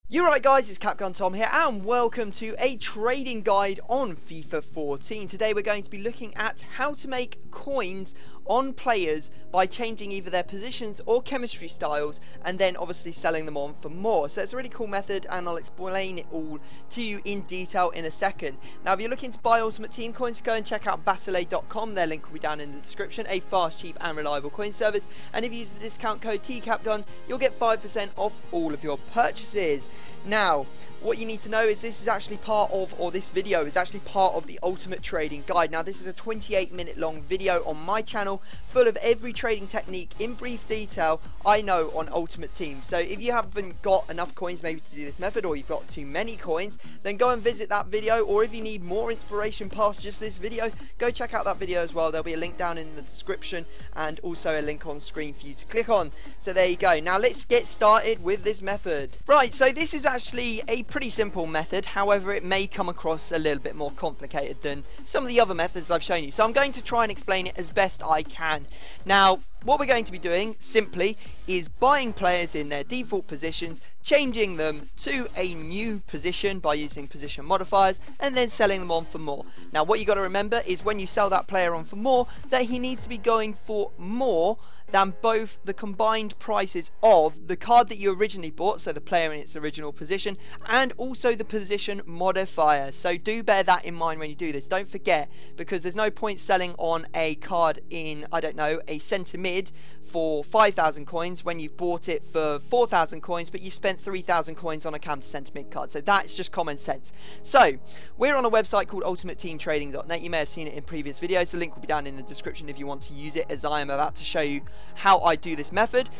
You're right guys, it's Capgun Tom here and welcome to a trading guide on FIFA 14. Today we're going to be looking at how to make coins on players by changing either their positions or chemistry styles and then obviously selling them on for more. So it's a really cool method and I'll explain it all to you in detail in a second. Now if you're looking to buy Ultimate Team coins, go and check out battle.com. Their link will be down in the description. A fast, cheap and reliable coin service, and if you use the discount code TCAPGUN you'll get 5% off all of your purchases. Now what you need to know is this is actually part of, or this video is actually part of the Ultimate Trading Guide. Now this is a 28-minute long video on my channel full of every trading technique in brief detail I know on Ultimate Team. So if you haven't got enough coins maybe to do this method, or you've got too many coins, then go and visit that video, or if you need more inspiration past just this video, go check out that video as well. There'll be a link down in the description and also a link on screen for you to click on. So there you go. Now let's get started with this method. Right, so this is actually a pretty simple method, however it may come across a little bit more complicated than some of the other methods I've shown you, so I'm going to try and explain it as best I can. Now what we're going to be doing simply is buying players in their default positions, changing them to a new position by using position modifiers, and then selling them on for more. Now what you got to remember is when you sell that player on for more, that he needs to be going for more than both the combined prices of the card that you originally bought, so the player in its original position, and also the position modifier. So do bear that in mind when you do this. Don't forget, because there's no point selling on a card in, I don't know, a centre mid for 5,000 coins when you've bought it for 4,000 coins, but you've spent 3,000 coins on a counter centre mid card. So that's just common sense. So we're on a website called ultimateteamtrading.net. You may have seen it in previous videos. The link will be down in the description if you want to use it, as I am about to show you how I do this method.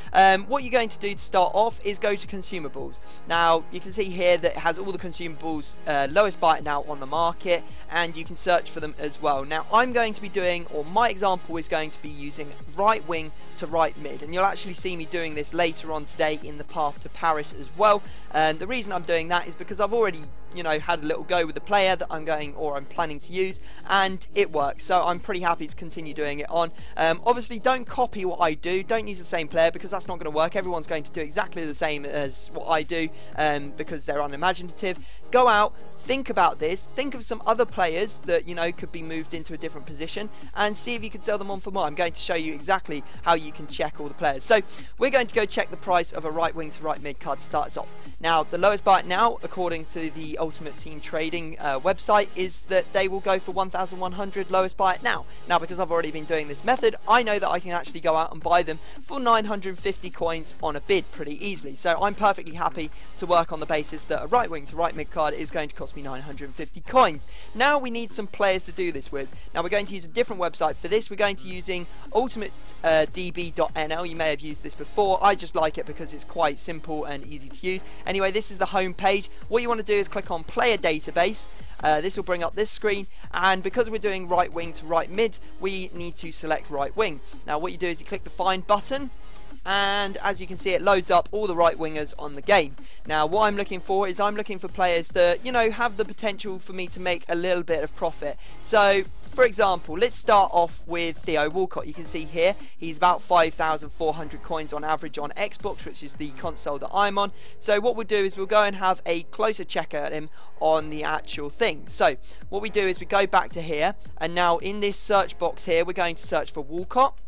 What you're going to do to start off is go to consumables. Now you can see here that it has all the consumables lowest buy now on the market, and you can search for them as well. Now I'm going to be doing, or my example is going to be using right wing to right mid, and you'll actually see me doing this later on today in the path to Paris as well. The reason I'm doing that is because I've already had a little go with the player that I'm planning to use, and it works, so I'm pretty happy to continue doing it on. Obviously don't copy what I do, don't use the same player because that's not going to work. Everyone's going to do exactly the same as what I do because they're unimaginative. Go out, think about this, think of some other players that could be moved into a different position, and see if you can sell them on for more. I'm going to show you exactly how you can check all the players. So we're going to go check the price of a right wing to right mid card to start us off. Now the lowest buy now, according to the Ultimate Team Trading website, is that they will go for 1,100 lowest buy now. Now because I've already been doing this method, I know that I can actually go out and buy them for 950 coins on a bid pretty easily. So I'm perfectly happy to work on the basis that a right wing to right mid card is going to cost me 950 coins. Now we need some players to do this with. Now we're going to use a different website for this. We're going to using ultimatedb.nl. You may have used this before. I just like it because it's quite simple and easy to use. Anyway, this is the home page. What you want to do is click on player database. This will bring up this screen, and because we're doing right wing to right mid, we need to select right wing. Now what you do is you click the find button, and as you can see it loads up all the right wingers on the game. Now what I'm looking for is I'm looking for players that have the potential for me to make a little bit of profit. So for example, let's start off with Theo Walcott. You can see here he's about 5,400 coins on average on Xbox, which is the console that I'm on. So what we'll do is we'll go and have a closer check at him on the actual thing. So what we do is we go back to here, and now in this search box here we're going to search for Walcott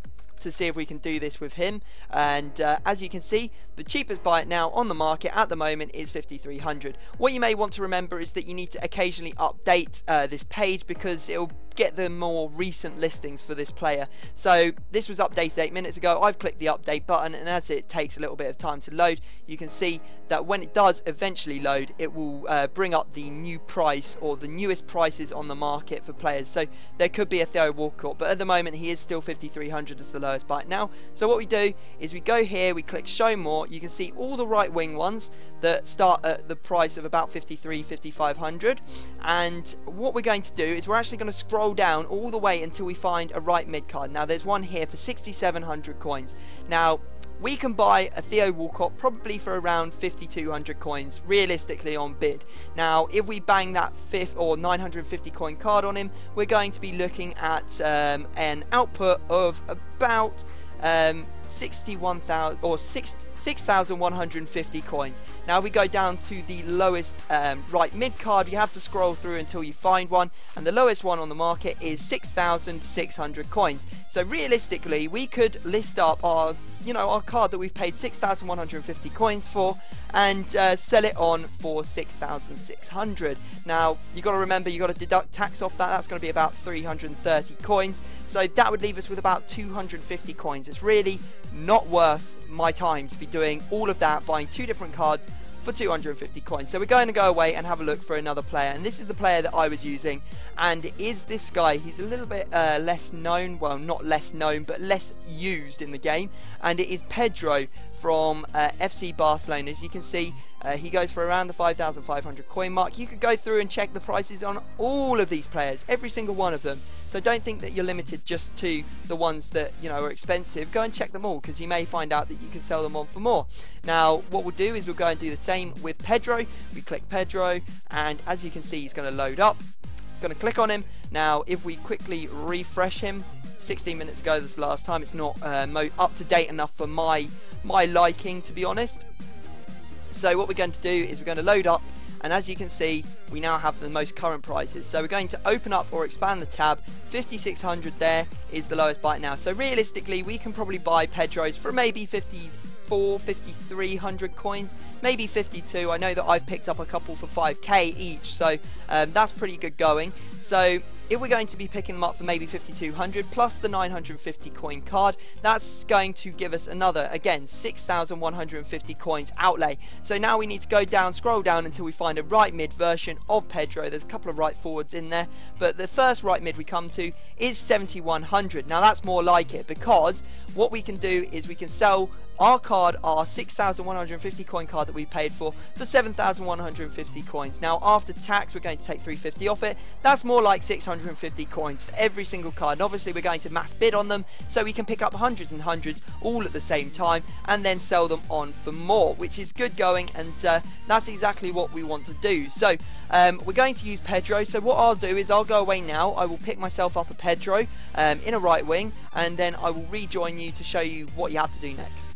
to see if we can do this with him, and as you can see the cheapest buy now on the market at the moment is 5,300. What you may want to remember is that you need to occasionally update this page because it'll get the more recent listings for this player. So this was updated 8 minutes ago. I've clicked the update button, and as it takes a little bit of time to load, you can see that when it does eventually load, it will bring up the new price or the newest prices on the market for players. So there could be a Theo Walcott, but at the moment he is still 5,300 as the lowest buy now. So what we do is we go here, we click show more. You can see all the right wing ones that start at the price of about 5,500, and what we're going to do is we're actually going to scroll down all the way until we find a right mid card. Now there's one here for 6,700 coins. Now we can buy a Theo Walcott probably for around 5,200 coins realistically on bid. Now if we bang that 950 coin card on him, we're going to be looking at an output of about 6,150 coins. Now if we go down to the lowest right mid card, you have to scroll through until you find one, and the lowest one on the market is 6,600 coins. So realistically, we could list up our our card that we've paid 6,150 coins for, and sell it on for 6,600. Now you got to remember, you got to deduct tax off that. That's going to be about 330 coins. So that would leave us with about 250 coins. It's really not worth my time to be doing all of that, buying 2 different cards for 250 coins. So we're going to go away and have a look for another player, and this is the player that I was using, and it is this guy. He's a little bit less known, well, not less known, but less used in the game, and it is Pedro from FC Barcelona. As you can see, he goes for around the 5,500 coin mark. You could go through and check the prices on all of these players, every single one of them. So don't think that you're limited just to the ones that are expensive. Go and check them all, because you may find out that you can sell them on for more. Now what we'll do is we'll go and do the same with Pedro. We click Pedro, and as you can see, he's going to load up. Going to click on him. Now if we quickly refresh him, 16 minutes ago, this last time, it's not up to date enough for my liking, to be honest. So what we're going to do is we're going to load up, and as you can see, we now have the most current prices. So we're going to open up or expand the tab. 5,600 there is the lowest buy now. So realistically, we can probably buy Pedro's for maybe 5,300 coins, maybe 52. I know that I've picked up a couple for 5k each, so that's pretty good going. So if we're going to be picking them up for maybe 5,200 plus the 950 coin card, that's going to give us another, again, 6,150 coins outlay. So now we need to go down, scroll down until we find a right mid version of Pedro. There's a couple of right forwards in there, but the first right mid we come to is 7,100. Now that's more like it, because what we can do is we can sell our card, our 6,150 coin card that we paid for 7,150 coins. Now after tax, we're going to take 350 off it. That's more like 650 coins for every single card, and obviously we're going to mass bid on them, so we can pick up hundreds and hundreds all at the same time and then sell them on for more, which is good going, and that's exactly what we want to do. So we're going to use Pedro. So what I'll do is I'll go away now. I will pick myself up a Pedro in a right wing, and then I will rejoin you to show you what you have to do next.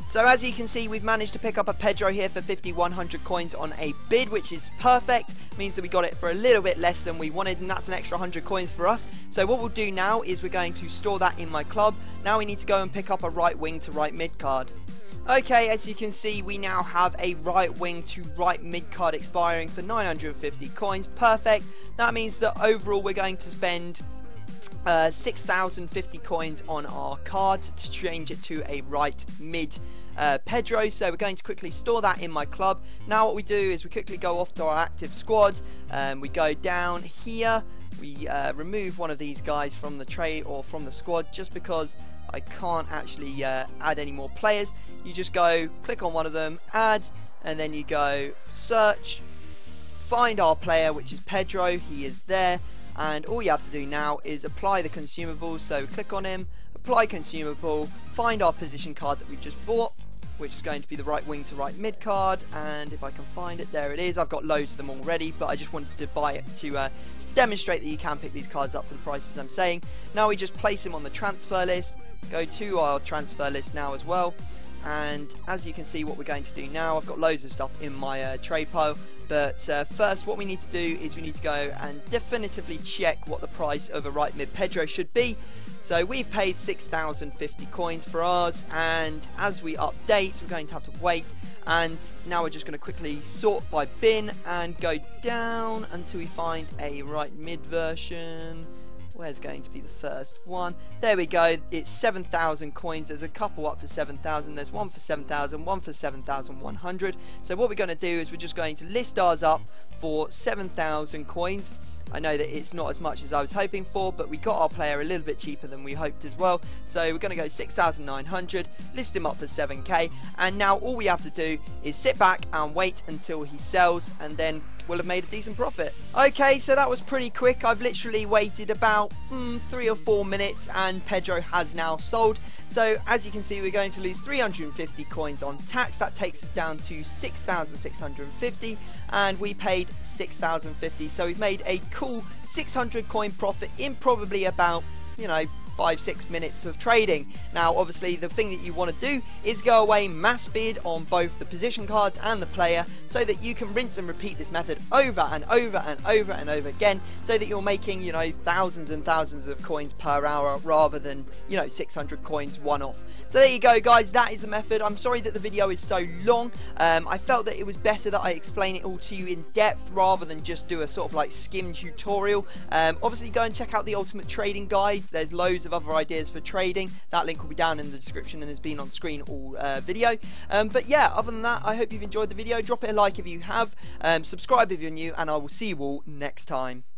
So as you can see, we've managed to pick up a Pedro here for 5,100 coins on a bid, which is perfect. Means that we got it for a little bit less than we wanted, and that's an extra 100 coins for us. So what we'll do now is we're going to store that in my club. Now we need to go and pick up a right wing to right mid card. Okay, as you can see, we now have a right wing to right mid card expiring for 950 coins. Perfect. That means that overall we're going to spend 6,050 coins on our card to change it to a right mid Pedro. So we're going to quickly store that in my club. Now what we do is we quickly go off to our active squad. We go down here, we remove one of these guys from the trade or from the squad, just because I can't actually add any more players. You just go click on one of them, add, and then you go search, find our player, which is Pedro. He is there. And all you have to do now is apply the consumables. So click on him, apply consumable, find our position card that we've just bought, which is going to be the right wing to right mid card. And if I can find it, there it is. I've got loads of them already, but I just wanted to buy it to demonstrate that you can pick these cards up for the prices I'm saying. Now we just place him on the transfer list, go to our transfer list now as well. And as you can see, what we're going to do now, I've got loads of stuff in my trade pile, but first what we need to do is we need to go and definitively check what the price of a right mid Pedro should be. So we've paid 6,050 coins for ours, and as we update, we're going to have to wait. And now we're just going to quickly sort by bin and go down until we find a right mid version. Where's going to be the first one? There we go. It's 7,000 coins. There's a couple up for 7,000. There's one for 7,000, one for 7,100. So what we're going to do is we're just going to list ours up for 7,000 coins. I know that it's not as much as I was hoping for, but we got our player a little bit cheaper than we hoped as well. So we're going to go 6,900, list him up for 7k, and now all we have to do is sit back and wait until he sells, and then we'll have made a decent profit. Okay, so that was pretty quick. I've literally waited about 3 or 4 minutes, and Pedro has now sold. So as you can see, we're going to lose 350 coins on tax. That takes us down to 6,650, and we paid 6,050. So we've made a cool 600 coin profit in probably about, 5-6 minutes of trading. Now obviously the thing that you want to do is go away, mass bid on both the position cards and the player, so that you can rinse and repeat this method over and over and over and over again, so that you're making, you know, thousands and thousands of coins per hour rather than, you know, 600 coins one off. So there you go guys, that is the method. I'm sorry that the video is so long. I felt that it was better that I explain it all to you in depth rather than just do a sort of like skim tutorial. Obviously go and check out the Ultimate Trading Guide. There's loads of other ideas for trading. That link will be down in the description and has been on screen all video. But yeah, other than that, I hope you've enjoyed the video. Drop it a like if you have, subscribe if you're new, and I will see you all next time.